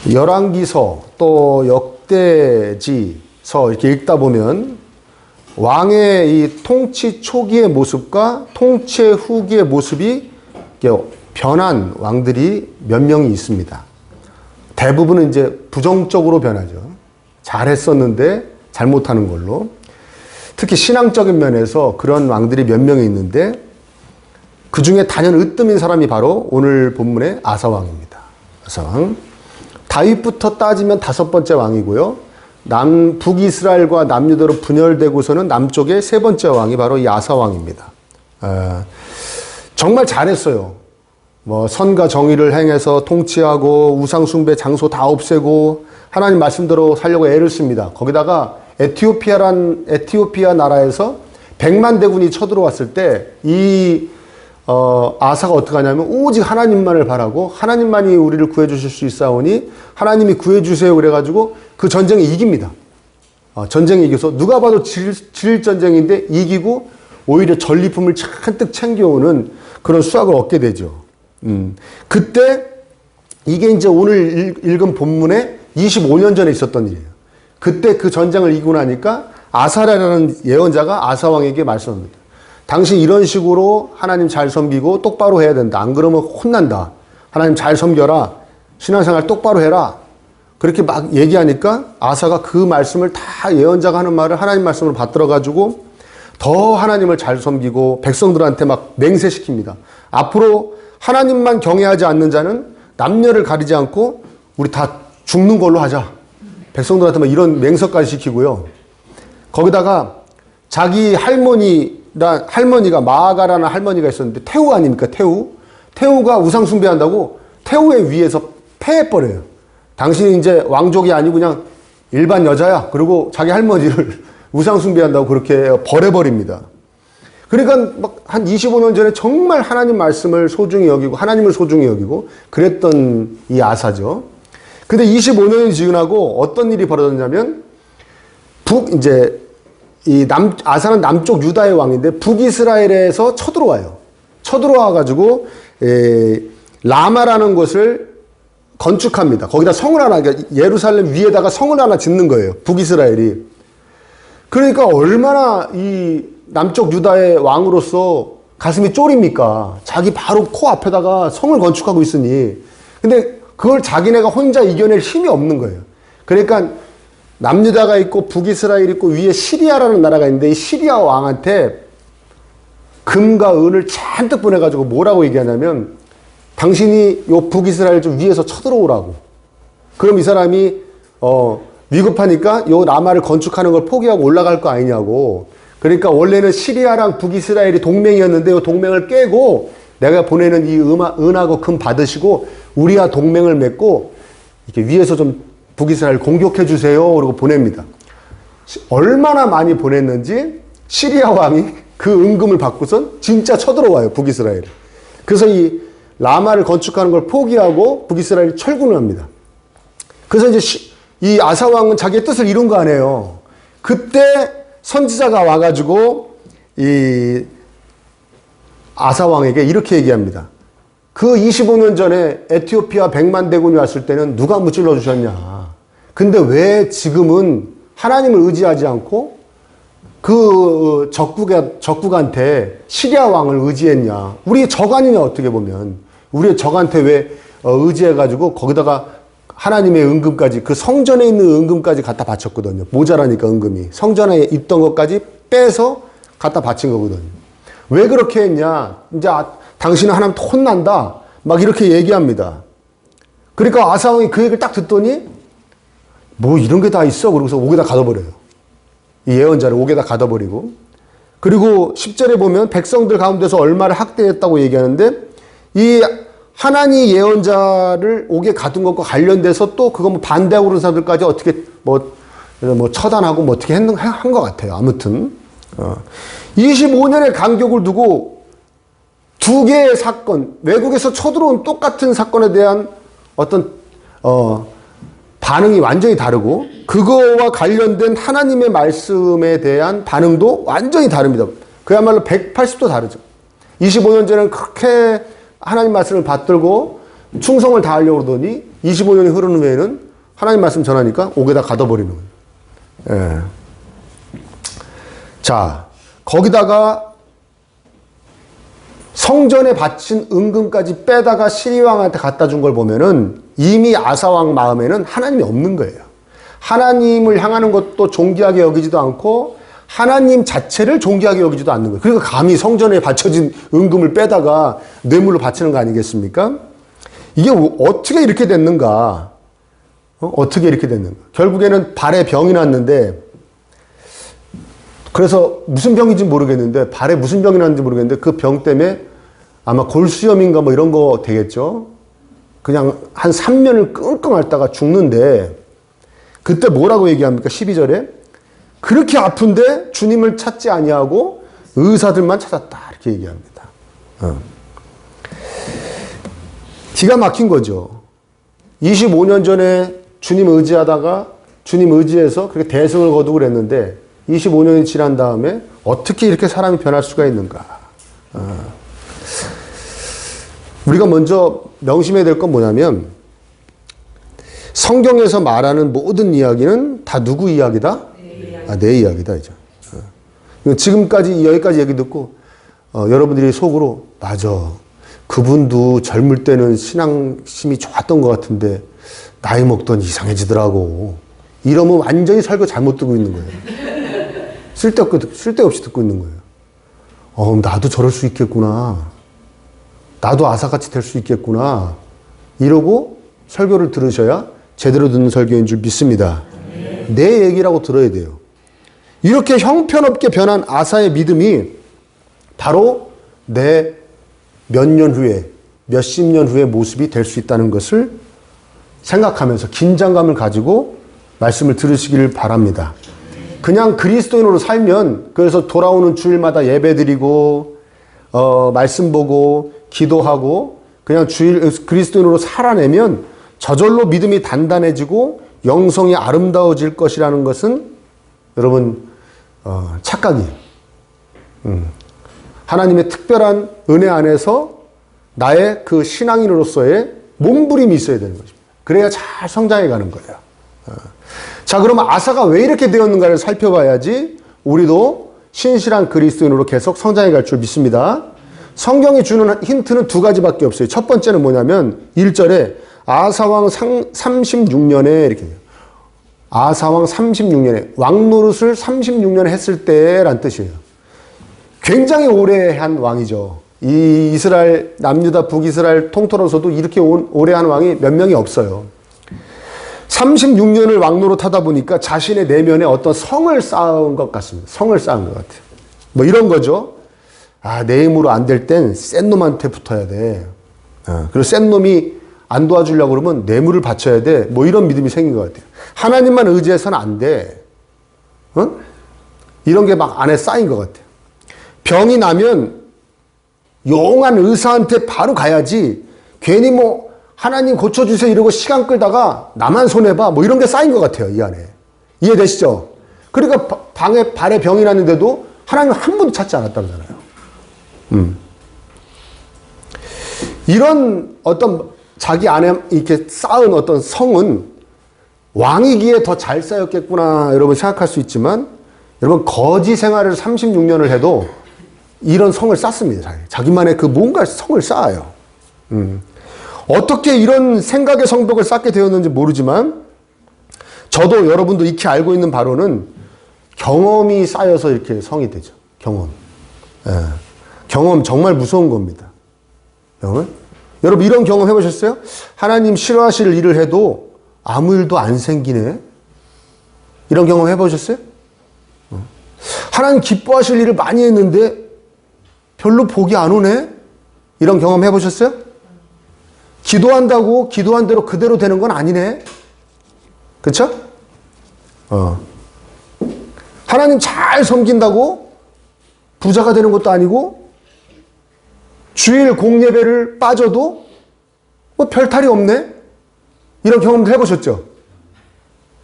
열왕기서 또 역대지서 이렇게 읽다 보면 왕의 이 통치 초기의 모습과 통치 후기의 모습이 변한 왕들이 몇 명이 있습니다. 대부분은 이제 부정적으로 변하죠. 잘했었는데 잘못하는 걸로. 특히 신앙적인 면에서 그런 왕들이 몇 명이 있는데 그 중에 단연 으뜸인 사람이 바로 오늘 본문의 아사왕입니다. 아사왕. 다윗부터 따지면 5번째 왕이고요. 북이스라엘과 남유다로 분열되고서는 남쪽의 3번째 왕이 바로 이 아사왕입니다. 정말 잘했어요. 선과 정의를 행해서 통치하고 우상숭배 장소 다 없애고 하나님 말씀대로 살려고 애를 씁니다. 거기다가 에티오피아 나라에서 100만 대군이 쳐들어왔을 때 이 아사가 어떻게 하냐면 오직 하나님만을 바라고 하나님만이 우리를 구해주실 수 있사오니 하나님이 구해주세요 그래가지고 그 전쟁에 이깁니다. 전쟁에 이겨서 누가 봐도 질 전쟁인데 이기고 오히려 전리품을 잔뜩 챙겨오는 그런 수확을 얻게 되죠. 그때 이게 이제 오늘 읽은 본문에 25년 전에 있었던 일이에요. 그때 그 전쟁을 이기고 나니까 아사라라는 예언자가 아사왕에게 말씀합니다. 당신 이런 식으로 하나님 잘 섬기고 똑바로 해야 된다. 안 그러면 혼난다. 하나님 잘 섬겨라. 신앙생활 똑바로 해라. 그렇게 막 얘기하니까 아사가 그 말씀을 다 예언자가 하는 말을 하나님 말씀을 받들어가지고 더 하나님을 잘 섬기고 백성들한테 막 맹세시킵니다. 앞으로 하나님만 경외하지 않는 자는 남녀를 가리지 않고 우리 다 죽는 걸로 하자. 백성들한테 막 이런 맹서까지 시키고요. 거기다가 자기 할머니가 마아가라는 할머니가 있었는데 태우 아닙니까? 태우가 우상 숭배한다고 태우의 위에서 패해버려요. 당신이 이제 왕족이 아니고 그냥 일반 여자야. 그리고 자기 할머니를 우상 숭배한다고 그렇게 벌해버립니다. 그러니까 막 한 25년 전에 정말 하나님 말씀을 소중히 여기고 하나님을 소중히 여기고 그랬던 이 아사죠. 근데 25년이 지나고 어떤 일이 벌어졌냐면 아사는 남쪽 유다의 왕인데 북이스라엘에서 쳐들어와요. 쳐들어와가지고 라마라는 곳을 건축합니다. 거기다 성을 하나, 예루살렘 위에다가 성을 하나 짓는 거예요. 북이스라엘이. 그러니까 얼마나 이 남쪽 유다의 왕으로서 가슴이 쫄입니까? 자기 바로 코앞에다가 성을 건축하고 있으니. 근데 그걸 자기네가 혼자 이겨낼 힘이 없는 거예요. 그러니까 남유다가 있고 북이스라엘이 있고 위에 시리아라는 나라가 있는데 이 시리아 왕한테 금과 은을 잔뜩 보내가지고 뭐라고 얘기하냐면 당신이 요 북이스라엘 좀 위에서 쳐들어오라고. 그럼 이 사람이 위급하니까 요 라마를 건축하는 걸 포기하고 올라갈 거 아니냐고. 그러니까 원래는 시리아랑 북이스라엘이 동맹이었는데 요 동맹을 깨고 내가 보내는 이 은하고 금 받으시고 우리와 동맹을 맺고 이렇게 위에서 좀 북이스라엘 공격해 주세요. 그러고 보냅니다. 얼마나 많이 보냈는지 시리아 왕이 그 은금을 받고선 진짜 쳐들어와요. 북이스라엘. 그래서 이 라마를 건축하는 걸 포기하고 북이스라엘이 철군을 합니다. 그래서 이제 이 아사 왕은 자기의 뜻을 이룬 거 아니에요. 그때 선지자가 와가지고 이 아사 왕에게 이렇게 얘기합니다. 그 25년 전에 에티오피아 100만 대군이 왔을 때는 누가 무찔러 주셨냐. 근데 왜 지금은 하나님을 의지하지 않고 그 적국한테 시리아 왕을 의지했냐. 우리의 적 아니냐 어떻게 보면. 우리의 적한테 왜 의지해가지고 거기다가 하나님의 은금까지 그 성전에 있는 은금까지 갖다 바쳤거든요. 모자라니까 은금이. 성전에 있던 것까지 빼서 갖다 바친 거거든요. 왜 그렇게 했냐. 이제 당신은 하나님 혼난다. 막 이렇게 얘기합니다. 그러니까 아사왕이 그 얘기를 딱 듣더니 뭐 이런 게 다 있어. 그러고서 옥에다 가둬버려요. 이 예언자를 옥에다 가둬버리고. 그리고 10절에 보면 백성들 가운데서 얼마를 학대했다고 얘기하는데 이 하나니 예언자를 옥에 가둔 것과 관련돼서 또 그거 뭐 반대하고 그런 사람들까지 어떻게 뭐 처단하고 뭐 어떻게 한 것 같아요. 아무튼 25년의 간격을 두고 두 개의 사건, 외국에서 쳐들어온 똑같은 사건에 대한 어떤 반응이 완전히 다르고 그거와 관련된 하나님의 말씀에 대한 반응도 완전히 다릅니다. 그야말로 180도 다르죠. 25년 전에는 그렇게 하나님 말씀을 받들고 충성을 다하려고 그러더니 25년이 흐르는 후에는 하나님 말씀 전하니까 옥에다 가둬버리는 거예요. 예. 자, 거기다가 성전에 바친 은금까지 빼다가 시리왕한테 갖다 준 걸 보면은 이미 아사왕 마음에는 하나님이 없는 거예요. 하나님을 향하는 것도 존귀하게 여기지도 않고 하나님 자체를 존귀하게 여기지도 않는 거예요. 그러니까 감히 성전에 바쳐진 은금을 빼다가 뇌물로 바치는 거 아니겠습니까? 이게 어떻게 이렇게 됐는가? 어떻게 이렇게 됐는가? 결국에는 발에 병이 났는데, 그래서 무슨 병인지 모르겠는데, 발에 무슨 병이 났는지 모르겠는데, 그 병 때문에 아마 골수염인가 뭐 이런 거 되겠죠? 그냥 한 3년을 끙끙 앓다가 죽는데, 그때 뭐라고 얘기합니까? 12절에. 그렇게 아픈데 주님을 찾지 아니하고 의사들만 찾았다. 이렇게 얘기합니다. 기가 막힌 거죠. 25년 전에 주님 의지하다가 주님 의지해서 그렇게 대승을 거두고 그랬는데 25년이 지난 다음에 어떻게 이렇게 사람이 변할 수가 있는가. 우리가 먼저 명심해야 될 건 뭐냐면 성경에서 말하는 모든 이야기는 다 누구 이야기다? 내 이야기다. 이제. 지금까지 여기까지 얘기 듣고 여러분들이 속으로 맞아. 그분도 젊을 때는 신앙심이 좋았던 것 같은데 나이 먹던 이상해지더라고. 이러면 완전히 설교 잘못 듣고 있는 거예요. 쓸데없이 듣고 있는 거예요. 나도 저럴 수 있겠구나. 나도 아사같이 될 수 있겠구나. 이러고 설교를 들으셔야 제대로 듣는 설교인 줄 믿습니다. 내 얘기라고 들어야 돼요. 이렇게 형편없게 변한 아사의 믿음이 바로 내 몇 년 후에, 몇십 년 후의 모습이 될 수 있다는 것을 생각하면서 긴장감을 가지고 말씀을 들으시기를 바랍니다. 그냥 그리스도인으로 살면, 그래서 돌아오는 주일마다 예배 드리고 말씀 보고 기도하고 그냥 그리스도인으로 살아내면 저절로 믿음이 단단해지고 영성이 아름다워질 것이라는 것은 여러분 착각이에요. 하나님의 특별한 은혜 안에서 나의 그 신앙인으로서의 몸부림이 있어야 되는 것입니다. 그래야 잘 성장해 가는 거예요. 자, 그러면 아사가 왜 이렇게 되었는가를 살펴봐야지 우리도 신실한 그리스도인으로 계속 성장해 갈 줄 믿습니다. 성경이 주는 힌트는 두 가지밖에 없어요. 첫 번째는 뭐냐면 1절에 아사왕 36년에 이렇게 돼요. 아사왕 36년에 왕 노릇을 36년 했을 때란 뜻이에요. 굉장히 오래 한 왕이죠. 이 이스라엘 남유다 북이스라엘 통틀어서도 이렇게 오래 한 왕이 몇 명이 없어요. 36년을 왕 노릇하다 보니까 자신의 내면에 어떤 성을 쌓은 것 같습니다. 성을 쌓은 것 같아요. 뭐 이런 거죠. 내 힘으로 안 될 땐 센 놈한테 붙어야 돼. 그리고 센 놈이 안 도와주려고 그러면 뇌물을 바쳐야 돼. 뭐 이런 믿음이 생긴 것 같아요. 하나님만 의지해서는 안 돼. 이런 게 막 안에 쌓인 것 같아요. 병이 나면 용한 의사한테 바로 가야지. 괜히 뭐 하나님 고쳐주세요 이러고 시간 끌다가 나만 손해봐. 뭐 이런 게 쌓인 것 같아요. 이 안에. 이해되시죠? 그러니까 발에 병이 났는데도 하나님 한 번도 찾지 않았다잖아요. 이런 어떤 자기 안에 이렇게 쌓은 어떤 성은 왕이기에 더 잘 쌓였겠구나 여러분 생각할 수 있지만 여러분 거지 생활을 36년을 해도 이런 성을 쌓습니다. 자기만의 그 뭔가 성을 쌓아요. 어떻게 이런 생각의 성벽을 쌓게 되었는지 모르지만 저도 여러분도 익히 알고 있는 바로는 경험이 쌓여서 이렇게 성이 되죠. 경험. 경험 정말 무서운 겁니다. 여러분 이런 경험 해보셨어요? 하나님 싫어하실 일을 해도 아무 일도 안 생기네. 이런 경험 해보셨어요? 하나님 기뻐하실 일을 많이 했는데 별로 복이 안 오네? 이런 경험 해보셨어요? 기도한다고 기도한 대로 그대로 되는 건 아니네? 그쵸? 하나님 잘 섬긴다고 부자가 되는 것도 아니고 주일 공예배를 빠져도 뭐 별탈이 없네? 이런 경험도 해보셨죠?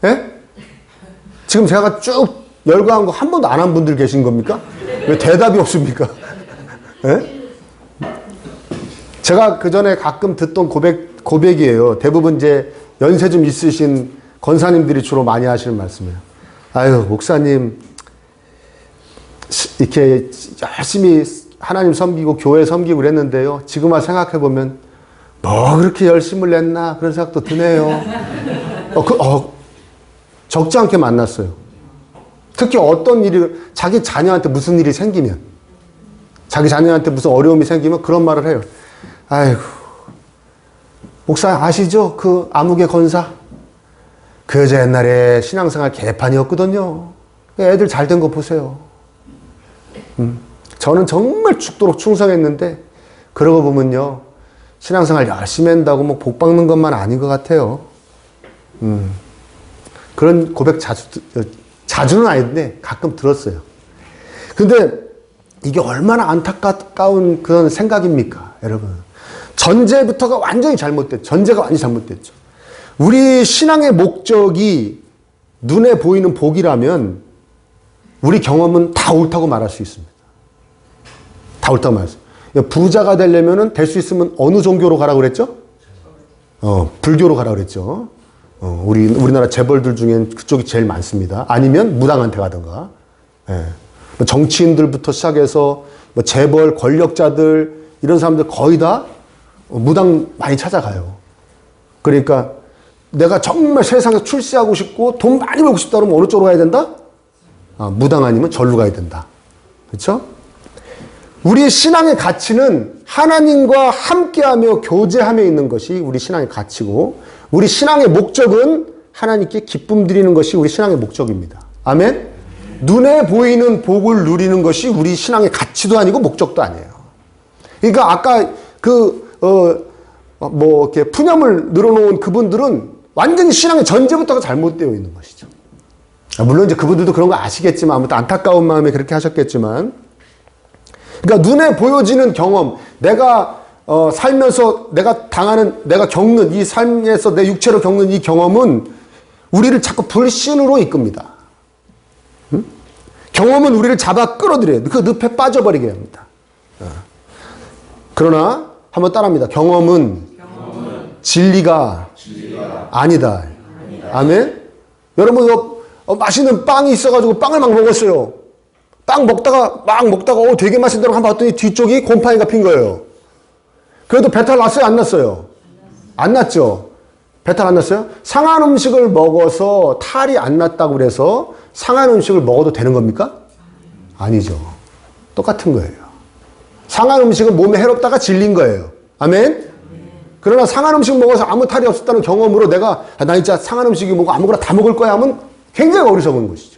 예? 지금 제가 쭉 열거한 거 한 번도 안 한 분들 계신 겁니까? 왜 대답이 없습니까? 예? 제가 그 전에 가끔 듣던 고백이에요. 대부분 이제 연세 좀 있으신 권사님들이 주로 많이 하시는 말씀이에요. 아유, 목사님, 이렇게 열심히 하나님 섬기고 교회 섬기고 그랬는데요. 지금 와서 생각해보면 뭐 그렇게 열심을 냈나 그런 생각도 드네요. 적지 않게 만났어요. 특히 어떤 일이, 자기 자녀한테 무슨 일이 생기면, 자기 자녀한테 무슨 어려움이 생기면 그런 말을 해요. 아이고, 목사 아시죠? 그 아무개 권사? 그 여자 옛날에 신앙생활 개판이었거든요. 애들 잘 된 거 보세요. 저는 정말 죽도록 충성했는데 그러고 보면요, 신앙생활 열심히 한다고 뭐 복 받는 것만 아닌 것 같아요. 그런 고백 자주는 아닌데 가끔 들었어요. 근데 이게 얼마나 안타까운 그런 생각입니까, 여러분? 전제부터가 완전히 잘못됐죠. 전제가 완전히 잘못됐죠. 우리 신앙의 목적이 눈에 보이는 복이라면 우리 경험은 다 옳다고 말할 수 있습니다. 다 옳다고 말할 수 있습니다. 부자가 되려면 될 수 있으면 어느 종교로 가라고 그랬죠? 불교로 가라고 그랬죠. 우리나라 재벌들 중엔 그쪽이 제일 많습니다. 아니면 무당한테 가든가. 예. 정치인들부터 시작해서 재벌, 권력자들, 이런 사람들 거의 다 무당 많이 찾아가요. 그러니까 내가 정말 세상에서 출세하고 싶고 돈 많이 벌고 싶다 그러면 어느 쪽으로 가야 된다? 무당 아니면 절로 가야 된다. 그렇죠? 우리의 신앙의 가치는 하나님과 함께하며 교제하며 있는 것이 우리 신앙의 가치고, 우리 신앙의 목적은 하나님께 기쁨 드리는 것이 우리 신앙의 목적입니다. 아멘? 눈에 보이는 복을 누리는 것이 우리 신앙의 가치도 아니고 목적도 아니에요. 그러니까 아까 이렇게 푸념을 늘어놓은 그분들은 완전히 신앙의 전제부터가 잘못되어 있는 것이죠. 물론 이제 그분들도 그런 거 아시겠지만, 아무튼 안타까운 마음에 그렇게 하셨겠지만, 그러니까 눈에 보여지는 경험, 내가 살면서 내가 겪는 이 삶에서 내 육체로 겪는 이 경험은 우리를 자꾸 불신으로 이끕니다. 경험은 우리를 잡아 끌어들여요. 그 늪에 빠져버리게 합니다. 그러나 한번 따라합니다. 경험은 진리가 아니다. 아멘? 여러분, 맛있는 빵이 있어가지고 빵을 막 먹었어요. 빵 먹다가 되게 맛있다고 한번 봤더니 뒤쪽이 곰팡이가 핀 거예요. 그래도 배탈 났어요? 안 났어요? 안 났죠? 배탈 안 났어요? 상한 음식을 먹어서 탈이 안 났다고 그래서 상한 음식을 먹어도 되는 겁니까? 아니죠. 똑같은 거예요. 상한 음식은 몸에 해롭다가 질린 거예요. 아멘? 그러나 상한 음식 먹어서 아무 탈이 없었다는 경험으로 내가 나 진짜 상한 음식이 뭐고 아무거나 다 먹을 거야 하면 굉장히 어리석은 것이죠.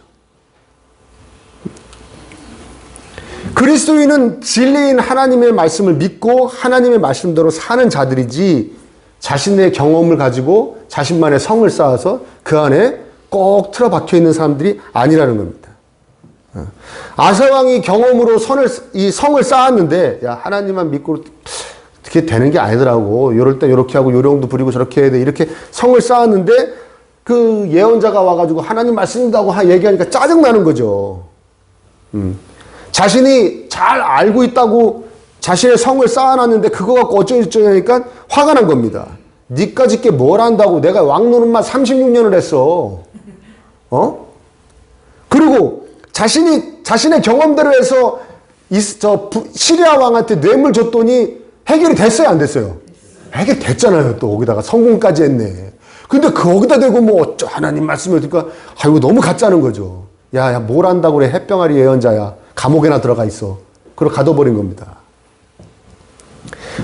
그리스도인은 진리인 하나님의 말씀을 믿고 하나님의 말씀대로 사는 자들이지, 자신의 경험을 가지고 자신만의 성을 쌓아서 그 안에 꼭 틀어박혀 있는 사람들이 아니라는 겁니다. 아사왕이 경험으로 이 성을 쌓았는데, 야, 하나님만 믿고 그게 되는 게 아니더라고. 요럴 때 요렇게 하고 요령도 부리고 저렇게 해야 돼. 이렇게 성을 쌓았는데 그 예언자가 와가지고 하나님 말씀이라고 얘기하니까 짜증나는 거죠. 자신이 잘 알고 있다고 자신의 성을 쌓아놨는데 그거 갖고 어쩌고저쩌고 하니까 화가 난 겁니다. 니까 짓게 뭘 안다고, 내가 왕 노릇만 36년을 했어. 그리고 자신의 경험대로 해서 시리아 왕한테 뇌물 줬더니 해결이 됐어요, 안 됐어요? 해결됐잖아요. 또 거기다가 성공까지 했네. 근데 거기다 대고 뭐 하나님 말씀을 듣니까 아이고 너무 가짜는 거죠. 야, 뭘 안다고 그래, 햇병아리 예언자야. 감옥에나 들어가 있어. 그리고 가둬버린 겁니다.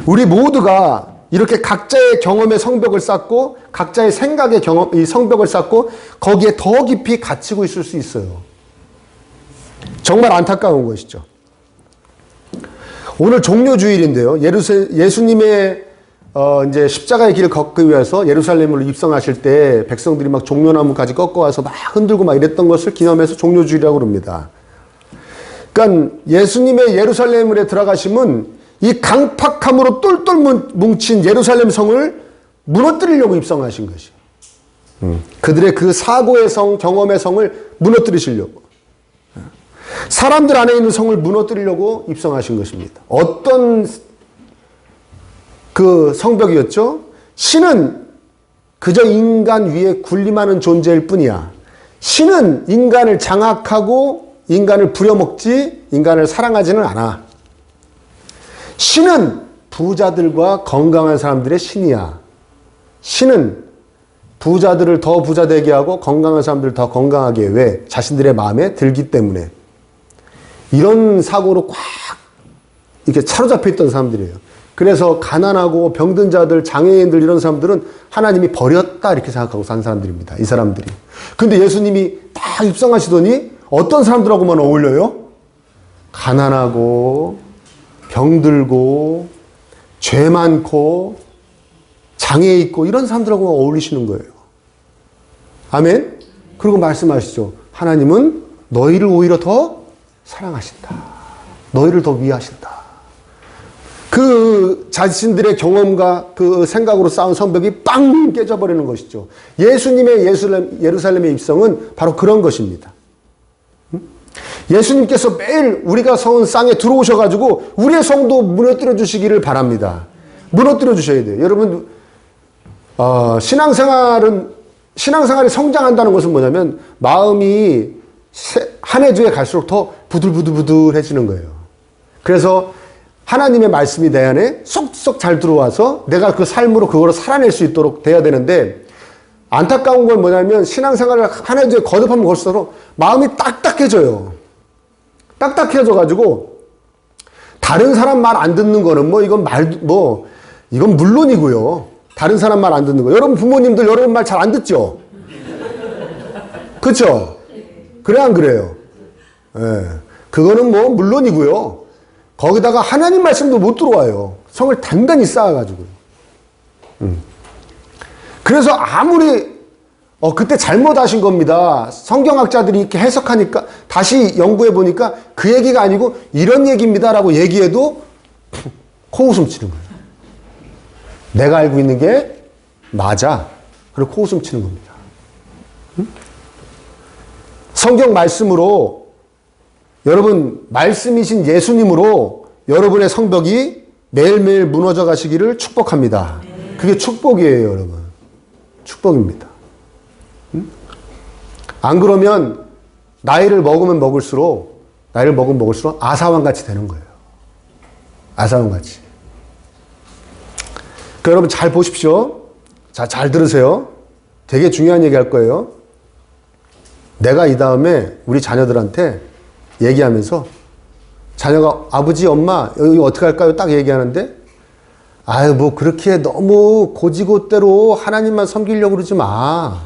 우리 모두가 이렇게 각자의 경험의 성벽을 쌓고 각자의 생각의 이 성벽을 쌓고 거기에 더 깊이 갇히고 있을 수 있어요. 정말 안타까운 것이죠. 오늘 종료주일인데요. 예수님의 이제 십자가의 길을 걷기 위해서 예루살렘으로 입성하실 때 백성들이 막 종려나무까지 꺾어와서 막 흔들고 막 이랬던 것을 기념해서 종료주일이라고 합니다. 그러니까 예수님의 예루살렘에 들어가심은 이 강팍함으로 똘똘 뭉친 예루살렘 성을 무너뜨리려고 입성하신 것이에요. 그들의 그 사고의 성, 경험의 성을 무너뜨리시려고. 사람들 안에 있는 성을 무너뜨리려고 입성하신 것입니다. 어떤 그 성벽이었죠? 신은 그저 인간 위에 군림하는 존재일 뿐이야. 신은 인간을 장악하고 인간을 부려먹지 인간을 사랑하지는 않아. 신은 부자들과 건강한 사람들의 신이야. 신은 부자들을 더 부자 되게 하고 건강한 사람들을 더 건강하게 해. 왜? 자신들의 마음에 들기 때문에. 이런 사고로 꽉 이렇게 사로잡혀 있던 사람들이에요. 그래서 가난하고 병든 자들, 장애인들 이런 사람들은 하나님이 버렸다 이렇게 생각하고 산 사람들입니다. 이 사람들이. 근데 예수님이 딱 입성하시더니 어떤 사람들하고만 어울려요? 가난하고 병들고 죄 많고 장애 있고 이런 사람들하고 어울리시는 거예요. 아멘? 그리고 말씀하시죠. 하나님은 너희를 오히려 더 사랑하신다. 너희를 더 위하신다. 그 자신들의 경험과 그 생각으로 쌓은 성벽이 빵 깨져버리는 것이죠. 예수님의 예루살렘의 입성은 바로 그런 것입니다. 예수님께서 매일 우리가 서은 쌍에 들어오셔가지고 우리의 성도 무너뜨려 주시기를 바랍니다. 무너뜨려 주셔야 돼요. 여러분, 신앙생활이 성장한다는 것은 뭐냐면 마음이 한 해 주에 갈수록 더 부들부들해지는 거예요. 그래서 하나님의 말씀이 내 안에 쏙쏙 잘 들어와서 내가 그 삶으로 그걸 살아낼 수 있도록 돼야 되는데, 안타까운 건 뭐냐면 신앙생활을 한 해 주에 거듭하면 걸수록 마음이 딱딱해져요. 딱딱해져가지고 다른 사람 말 안 듣는 거는 이건 물론이고요. 다른 사람 말 안 듣는 거. 여러분 부모님들 여러분 말 잘 안 듣죠? 그렇죠? 그래 안 그래요? 예. 그거는 물론이고요. 거기다가 하나님 말씀도 못 들어와요. 성을 단단히 쌓아가지고. 그래서 아무리 그때 잘못하신 겁니다. 성경학자들이 이렇게 해석하니까 다시 연구해 보니까 그 얘기가 아니고 이런 얘기입니다라고 얘기해도 코웃음 치는 거예요. 내가 알고 있는 게 맞아. 그리고 코웃음 치는 겁니다. 성경 말씀으로 여러분 말씀이신 예수님으로 여러분의 성벽이 매일매일 무너져 가시기를 축복합니다. 그게 축복이에요, 여러분. 축복입니다. 안 그러면 나이를 먹으면 먹을수록 아사왕같이 되는 거예요. 아사왕같이. 그러니까 여러분 잘 보십시오. 자, 잘 들으세요. 되게 중요한 얘기 할 거예요. 내가 이 다음에 우리 자녀들한테 얘기하면서 자녀가 아버지, 엄마, 여기 어떻게 할까요? 딱 얘기하는데 그렇게 너무 고지고대로 하나님만 섬기려고 그러지 마.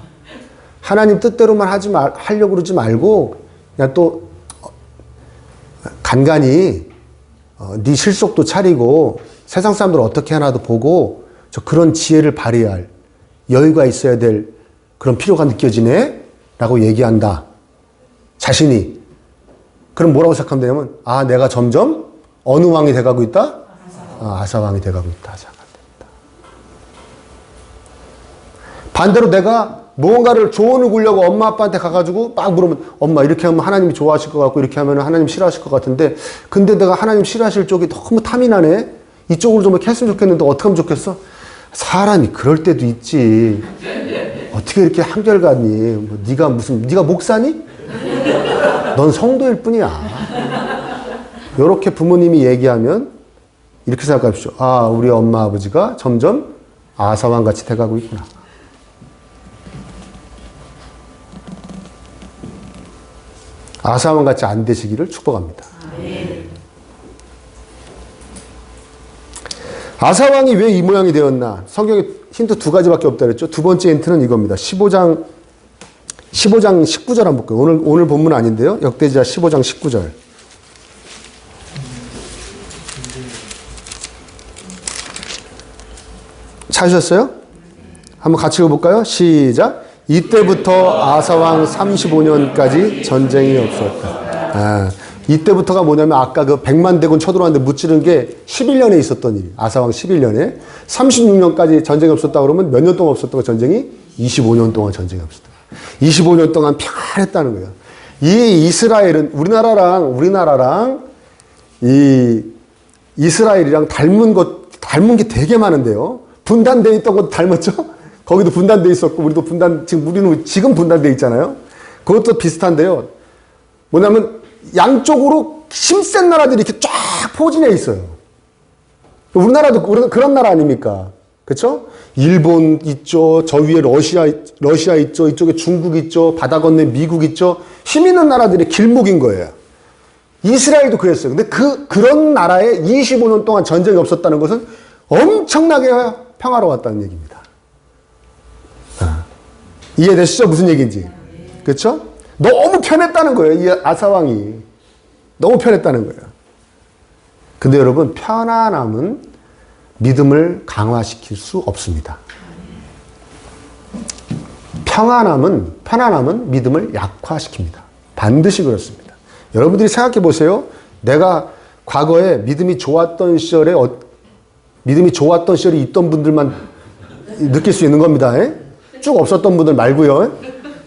하나님 뜻대로만 하려고 그러지 말고 그냥 또 간간히 네 실속도 차리고 세상 사람들 어떻게 하나도 보고 그런 지혜를 발휘할 여유가 있어야 될 그런 필요가 느껴지네? 라고 얘기한다. 자신이. 그럼 뭐라고 생각하면 되냐면 내가 점점 어느 왕이 돼가고 있다? 아사왕이 돼가고 있다 생각합니다. 반대로 내가 무언가를 조언을 구려고 엄마 아빠한테 가가지고 막 물으면 엄마 이렇게 하면 하나님이 좋아하실 것 같고 이렇게 하면 하나님 싫어하실 것 같은데 근데 내가 하나님 싫어하실 쪽이 너무 탐이 나네. 이쪽으로 좀 이렇게 했으면 좋겠는데 어떻게 하면 좋겠어? 사람이 그럴 때도 있지. 어떻게 이렇게 한결같니? 네가 목사니? 넌 성도일 뿐이야. 이렇게 부모님이 얘기하면 이렇게 생각하십시오. 우리 엄마 아버지가 점점 아사왕 같이 돼가고 있구나. 아사왕 같이 안 되시기를 축복합니다. 아사왕이 왜 이 모양이 되었나? 성경에 힌트 2가지밖에 없다 그랬죠. 두 번째 힌트는 이겁니다. 15장 19절 한번 볼게요. 오늘 본문 아닌데요. 역대지하 15장 19절. 찾으셨어요? 한번 같이 읽어볼까요? 시작. 이때부터 아사왕 35년까지 전쟁이 없었다. 이때부터가 뭐냐면 아까 그 100만 대군 쳐들어왔는데 무찌른 게 11년에 있었던 일이. 아사왕 11년에 36년까지 전쟁이 없었다 그러면 몇 년 동안 없었던 전쟁이 25년 동안 전쟁이 없었다. 25년 동안 평안했다는 거예요. 이 이스라엘은 우리나라랑 이 이스라엘이랑 닮은 게 되게 많은데요. 분단되어 있던 거 닮았죠? 거기도 분단되어 있었고, 우리도 우리는 지금 분단되어 있잖아요. 그것도 비슷한데요. 뭐냐면, 양쪽으로 힘센 나라들이 이렇게 쫙 포진해 있어요. 우리나라도 그런 나라 아닙니까? 그쵸? 일본 있죠. 저 위에 러시아 있죠. 이쪽에 중국 있죠. 바다 건너 미국 있죠. 힘 있는 나라들의 길목인 거예요. 이스라엘도 그랬어요. 근데 그런 나라에 25년 동안 전쟁이 없었다는 것은 엄청나게 평화로웠다는 얘기입니다. 이해되시죠? 무슨 얘기인지. 그렇죠? 너무 편했다는 거예요. 이 아사왕이. 너무 편했다는 거예요. 근데 여러분, 편안함은 믿음을 강화시킬 수 없습니다. 편안함은 믿음을 약화시킵니다. 반드시 그렇습니다. 여러분들이 생각해 보세요. 내가 과거에 믿음이 좋았던 시절이 있던 분들만 느낄 수 있는 겁니다. 쭉 없었던 분들 말고요.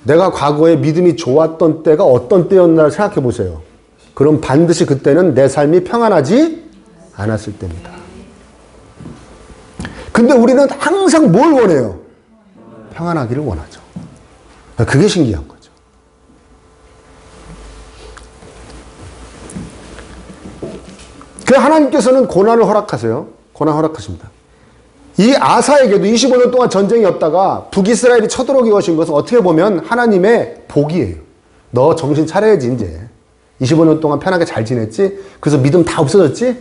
내가 과거에 믿음이 좋았던 때가 어떤 때였나를 생각해 보세요. 그럼 반드시 그때는 내 삶이 평안하지 않았을 때입니다. 근데 우리는 항상 뭘 원해요? 평안하기를 원하죠. 그게 신기한 거죠. 그 하나님께서는 고난을 허락하세요. 고난 허락하십니다. 이 아사에게도 25년 동안 전쟁이 없다가 북이스라엘이 쳐들어오게 하신 것은 어떻게 보면 하나님의 복이에요. 너 정신 차려야지 이제. 25년 동안 편하게 잘 지냈지? 그래서 믿음 다 없어졌지?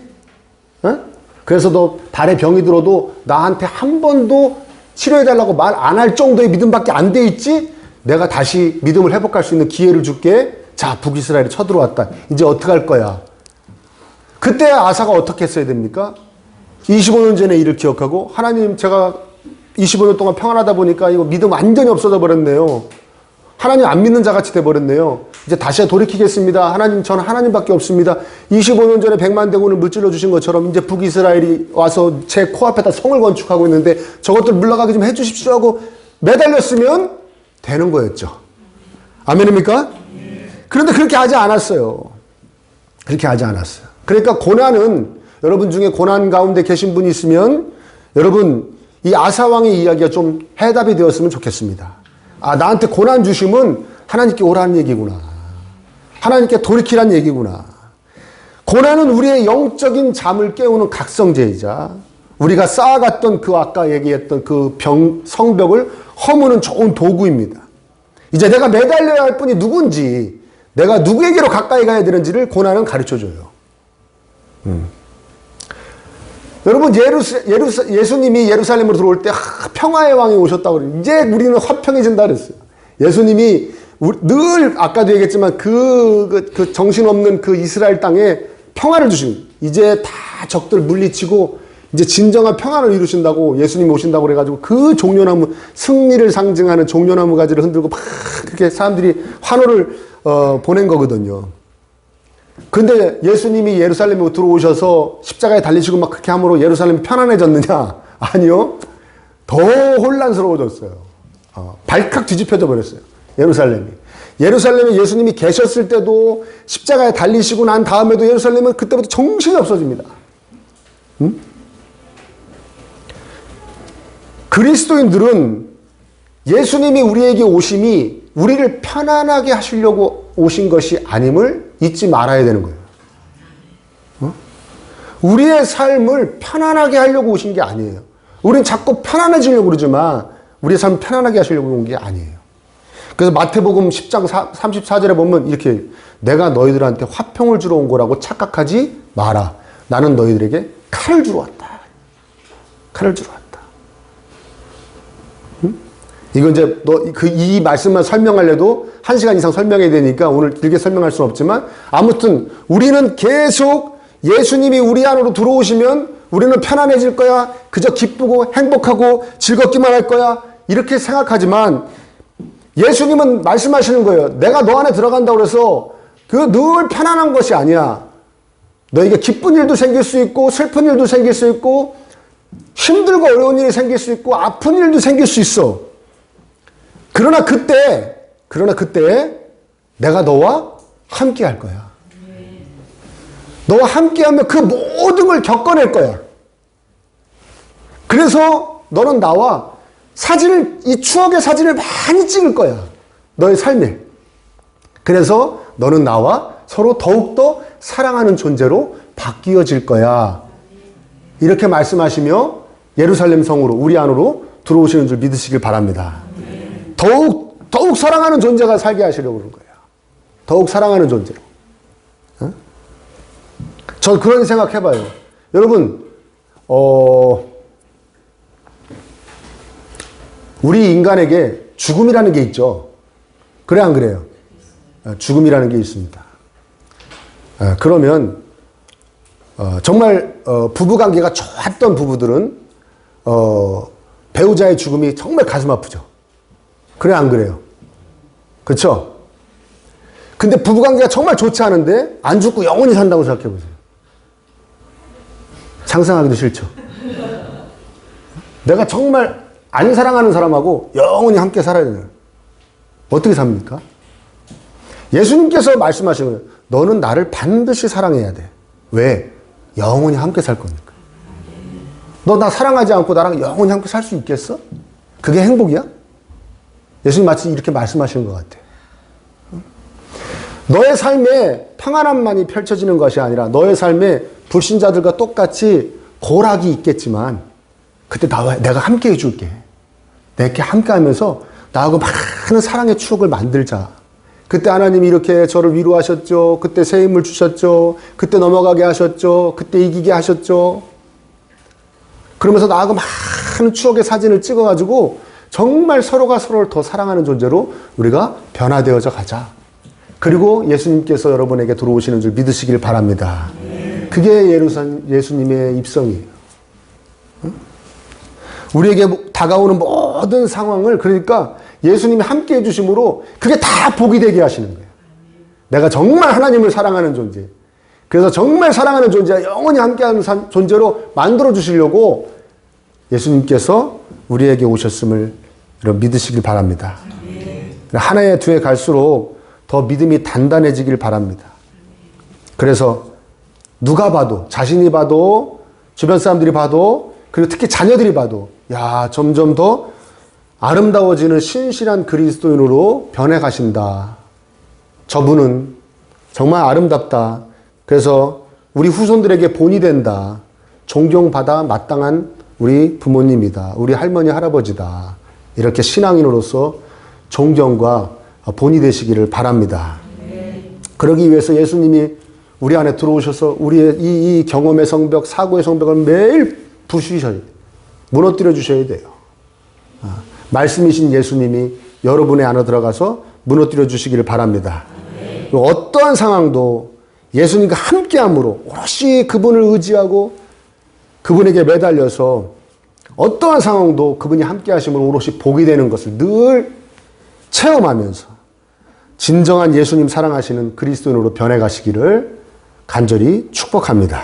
어? 그래서 너 발에 병이 들어도 나한테 한 번도 치료해달라고 말 안 할 정도의 믿음밖에 안 돼 있지? 내가 다시 믿음을 회복할 수 있는 기회를 줄게. 자, 북이스라엘이 쳐들어왔다. 이제 어떡할 거야? 그때 아사가 어떻게 했어야 됩니까? 25년 전의 일을 기억하고, 하나님, 제가 25년 동안 평안하다 보니까 이거 믿음 완전히 없어져 버렸네요. 하나님 안 믿는 자같이 돼버렸네요. 이제 다시 돌이키겠습니다. 하나님, 저는 하나님밖에 없습니다. 25년 전에 100만 대군을 물질러 주신 것처럼 이제 북이스라엘이 와서 제 코앞에다 성을 건축하고 있는데 저것들 물러가게 좀 해주십시오 하고 매달렸으면 되는 거였죠. 아멘입니까? 그런데 그렇게 하지 않았어요. 그렇게 하지 않았어요. 그러니까 고난은, 여러분 중에 고난 가운데 계신 분이 있으면 여러분 이 아사왕의 이야기가 좀 해답이 되었으면 좋겠습니다. 아, 나한테 고난 주심은 하나님께 오라는 얘기구나. 하나님께 돌이키라는 얘기구나. 고난은 우리의 영적인 잠을 깨우는 각성제이자 우리가 쌓아갔던 그 아까 얘기했던 그 성벽을 허무는 좋은 도구입니다. 이제 내가 매달려야 할 분이 누군지, 내가 누구에게로 가까이 가야 되는지를 고난은 가르쳐줘요. 여러분, 예수님이 예루살렘으로 들어올 때 평화의 왕이 오셨다고 그래요. 이제 우리는 화평해진다 그랬어요. 예수님이 늘 아까도 얘기했지만 그 정신없는 그 이스라엘 땅에 평화를 주신, 이제 다 적들 물리치고 이제 진정한 평화를 이루신다고 예수님이 오신다고 그래가지고 그 종려나무, 승리를 상징하는 종려나무 가지를 흔들고 막 그렇게 사람들이 환호를 보낸 거거든요. 근데 예수님이 예루살렘에 들어오셔서 십자가에 달리시고 막 그렇게 함으로 예루살렘이 편안해졌느냐? 아니요. 더 혼란스러워졌어요. 발칵 뒤집혀져 버렸어요. 예루살렘에 예수님이 계셨을 때도 십자가에 달리시고 난 다음에도 예루살렘은 그때부터 정신이 없어집니다. 그리스도인들은 예수님이 우리에게 오심이 우리를 편안하게 하시려고 오신 것이 아님을 잊지 말아야 되는 거예요. 우리의 삶을 편안하게 하려고 오신 게 아니에요. 우린 자꾸 편안해지려고 그러지만 우리의 삶을 편안하게 하시려고 온 게 아니에요. 그래서 마태복음 10장 34절에 보면 이렇게, 내가 너희들한테 화평을 주러 온 거라고 착각하지 마라. 나는 너희들에게 칼을 주러 왔다. 칼을 주러 왔다. 이거 이제 이 말씀만 설명하려도 1시간 이상 설명해야 되니까 오늘 길게 설명할 수는 없지만, 아무튼 우리는 계속 예수님이 우리 안으로 들어오시면 우리는 편안해질 거야. 그저 기쁘고 행복하고 즐겁기만 할 거야. 이렇게 생각하지만 예수님은 말씀하시는 거예요. 내가 너 안에 들어간다고 해서 그 늘 편안한 것이 아니야. 너에게 기쁜 일도 생길 수 있고 슬픈 일도 생길 수 있고 힘들고 어려운 일이 생길 수 있고 아픈 일도 생길 수 있어. 그러나 그때 내가 너와 함께 할 거야. 너와 함께 하면 그 모든 걸 겪어낼 거야. 그래서 너는 나와 이 추억의 사진을 많이 찍을 거야. 너의 삶에. 그래서 너는 나와 서로 더욱더 사랑하는 존재로 바뀌어질 거야. 이렇게 말씀하시며 예루살렘 성으로, 우리 안으로 들어오시는 줄 믿으시길 바랍니다. 더욱 사랑하는 존재가 살게 하시려고 그런 거예요. 더욱 사랑하는 존재로. 전 그런 생각 해봐요. 여러분, 우리 인간에게 죽음이라는 게 있죠. 그래, 안 그래요? 죽음이라는 게 있습니다. 그러면, 정말, 부부관계가 좋았던 부부들은, 배우자의 죽음이 정말 가슴 아프죠. 그래, 안 그래요? 그쵸? 근데 부부관계가 정말 좋지 않은데, 안 죽고 영원히 산다고 생각해보세요. 상상하기도 싫죠. 내가 정말 안 사랑하는 사람하고 영원히 함께 살아야 되는, 어떻게 삽니까? 예수님께서 말씀하시는 거예요. 너는 나를 반드시 사랑해야 돼. 왜? 영원히 함께 살 거니까. 너 나 사랑하지 않고 나랑 영원히 함께 살 수 있겠어? 그게 행복이야? 예수님 마치 이렇게 말씀하시는 것 같아요. 너의 삶에 평안함만이 펼쳐지는 것이 아니라 너의 삶에 불신자들과 똑같이 고락이 있겠지만 그때 내가 함께 해줄게. 내게 함께 하면서 나하고 많은 사랑의 추억을 만들자. 그때 하나님이 이렇게 저를 위로하셨죠. 그때 새 힘을 주셨죠. 그때 넘어가게 하셨죠. 그때 이기게 하셨죠. 그러면서 나하고 많은 추억의 사진을 찍어가지고 정말 서로가 서로를 더 사랑하는 존재로 우리가 변화되어져 가자. 그리고 예수님께서 여러분에게 들어오시는 줄 믿으시길 바랍니다. 그게 예수님의 입성이에요. 우리에게 다가오는 모든 상황을 그러니까 예수님이 함께 해주심으로 그게 다 복이 되게 하시는 거예요. 내가 정말 하나님을 사랑하는 존재. 그래서 정말 사랑하는 존재와 영원히 함께하는 존재로 만들어주시려고 예수님께서 우리에게 오셨음을 여러분 믿으시길 바랍니다. 한 해 두 해 갈수록 더 믿음이 단단해지길 바랍니다. 그래서 누가 봐도, 자신이 봐도, 주변 사람들이 봐도, 그리고 특히 자녀들이 봐도, 야, 점점 더 아름다워지는 신실한 그리스도인으로 변해가신다. 저분은 정말 아름답다. 그래서 우리 후손들에게 본이 된다. 존경받아 마땅한 우리 부모님이다. 우리 할머니, 할아버지다. 이렇게 신앙인으로서 존경과 본이 되시기를 바랍니다. 그러기 위해서 예수님이 우리 안에 들어오셔서 우리의 이 경험의 성벽, 사고의 성벽을 매일 부수셔야 돼요. 무너뜨려 주셔야 돼요. 말씀이신 예수님이 여러분의 안에 들어가서 무너뜨려 주시기를 바랍니다. 어떠한 상황도 예수님과 함께함으로 오롯이 그분을 의지하고 그분에게 매달려서 어떠한 상황도 그분이 함께하심으로 오롯이 복이 되는 것을 늘 체험하면서 진정한 예수님 사랑하시는 그리스도인으로 변해가시기를 간절히 축복합니다.